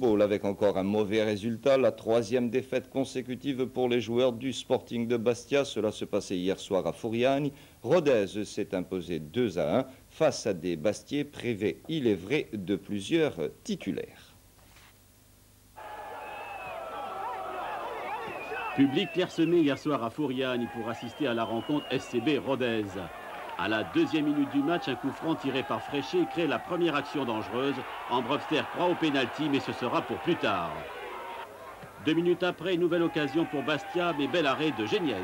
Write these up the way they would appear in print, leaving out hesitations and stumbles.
football avec encore un mauvais résultat, la 3e défaite consécutive pour les joueurs du Sporting de Bastia. Cela se passait hier soir à Furiani. Rodez s'est imposé 2-1 face à des Bastiais privés, il est vrai, de plusieurs titulaires. Public clairsemé hier soir à Furiani pour assister à la rencontre SCB Rodez. À la 2e minute du match, un coup franc tiré par Fréchet crée la première action dangereuse. Ambrobster croit au pénalty, mais ce sera pour plus tard. 2 minutes après, nouvelle occasion pour Bastia, mais bel arrêt de Géniez.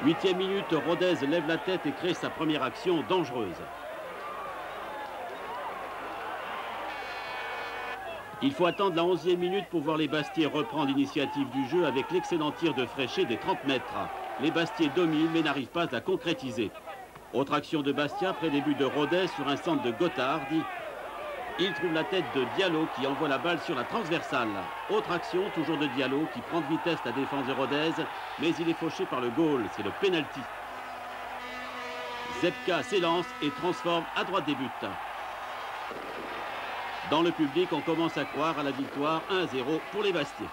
8e minute, Rodez lève la tête et crée sa première action dangereuse. Il faut attendre la 11e minute pour voir les Bastiais reprendre l'initiative du jeu avec l'excellent tir de Fréchet des 30 mètres. Les Bastiais dominent mais n'arrivent pas à concrétiser. Autre action de Bastia, près des buts de Rodez sur un centre de Gothard. Il trouve la tête de Diallo qui envoie la balle sur la transversale. Autre action, toujours de Diallo qui prend de vitesse la défense de Rodez, mais il est fauché par le goal, c'est le penalty. Zepka s'élance et transforme à droite des buts. Dans le public, on commence à croire à la victoire 1-0 pour les Bastiais.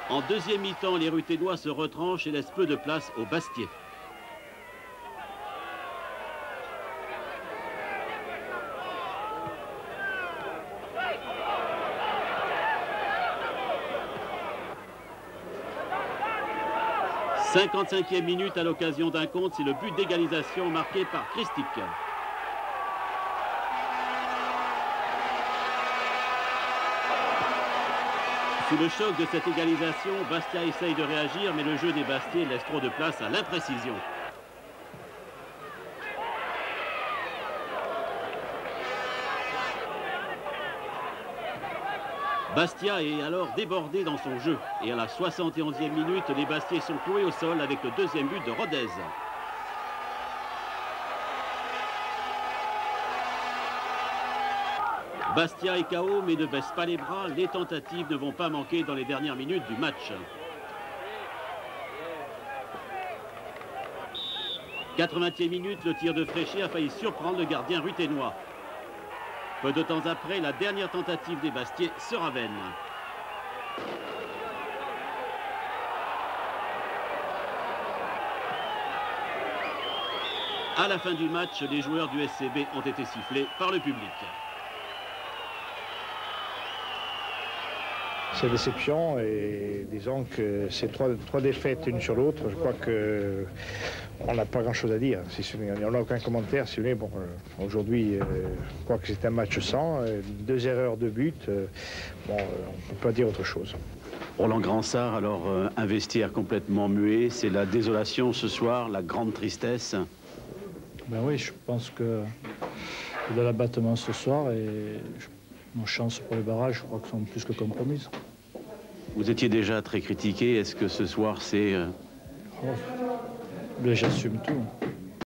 En 2e mi-temps, les Ruténois se retranchent et laissent peu de place aux Bastiais. « 55e minute à l'occasion d'un contre, c'est le but d'égalisation marqué par Christic. Sous le choc de cette égalisation, Bastia essaye de réagir, mais le jeu des Bastiais laisse trop de place à l'imprécision. Bastia est alors débordé dans son jeu. Et à la 71e minute, les Bastiais sont cloués au sol avec le 2e but de Rodez. Bastia est KO mais ne baisse pas les bras. Les tentatives ne vont pas manquer dans les dernières minutes du match. 80e minute, le tir de Fréchet a failli surprendre le gardien ruténois. Peu de temps après, la dernière tentative des Bastiais sera vaine. À la fin du match, les joueurs du SCB ont été sifflés par le public. C'est déception et disons que ces trois défaites l'une sur l'autre, je crois qu'on n'a pas grand-chose à dire. On n'a aucun commentaire. Si bon, aujourd'hui, je crois que c'est un match sans, 2 erreurs de but. Bon, on ne peut pas dire autre chose. Roland Gransart, alors un vestiaire complètement muet, c'est la désolation ce soir, la grande tristesse. Ben oui, je pense que de l'abattement ce soir et nos chances pour les barrages, je crois que sont plus que compromises. Vous étiez déjà très critiqué, est-ce que ce soir c'est... Oh, j'assume tout.